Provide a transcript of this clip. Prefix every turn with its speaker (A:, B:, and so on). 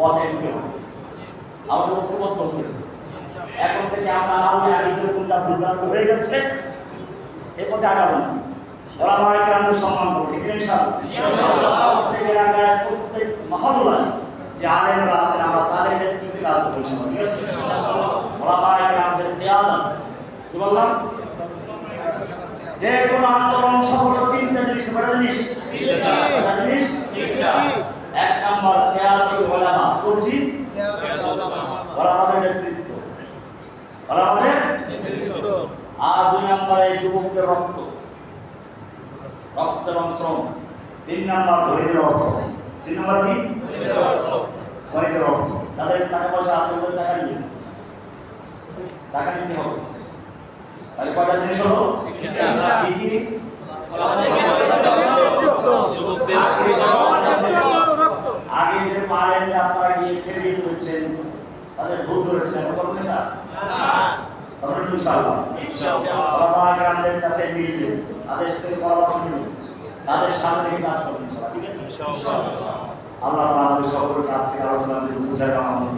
A: পথে নিতে হবে, আমাদের ঐক্যবদ্ধ হতে হবে। এখন থেকে আমরা আগে যেরকমটা ভুলভ্রান্ত হয়ে গেছে এ পথে আগাবো না। ওলামায়ে কেরামকে সম্মান করবো, ঠিক না ইনশাআল্লাহ? প্রত্যেকের এলাকায় প্রত্যেক মহল্লায় যে আলেমরা আছেন আমরা তাদের নেতৃত্বে কাজ করবো ইনশাআল্লাহ, ঠিক আছে? ওলামায়ে কেরামদের কিয়াদত, কি বললাম? যে কোনো আন্দোলন সফল তিনটা জিনিস, কয়টা জিনিস? এক নম্বর কিয়াদতুল উলামা, বলছি ওলামাদের নেতৃত্ব, ওলামাদের নেতৃত্ব। আর দুই নম্বরে যুবকদের রক্ত, রক্ত এবং শ্রম। তিন নম্বর ধৈর্যের অর্থ। তিন নম্বর কি? ধৈর্যের অর্থ। তাদের টাকা পয়সা আছে বলে টাকা নিয়ে টাকা নিতে হবে। তাহলে কয়টা জিনিস হলো? কি? আগে যে পারেন আপনারা গিয়ে খেলিয়ে তুলেছেন, তাদের ভুল ধরেছেন, এখন করবেন এটা? কাছে মিলবে, তাদের থেকে পরামর্শ নেবে, তাদের সামনে থেকে কাজ করবেন, ঠিক আছে? আল্লাহ আমাদের সকল কাজ থেকে আলোচনা করে বুঝাই মুহাম্মদ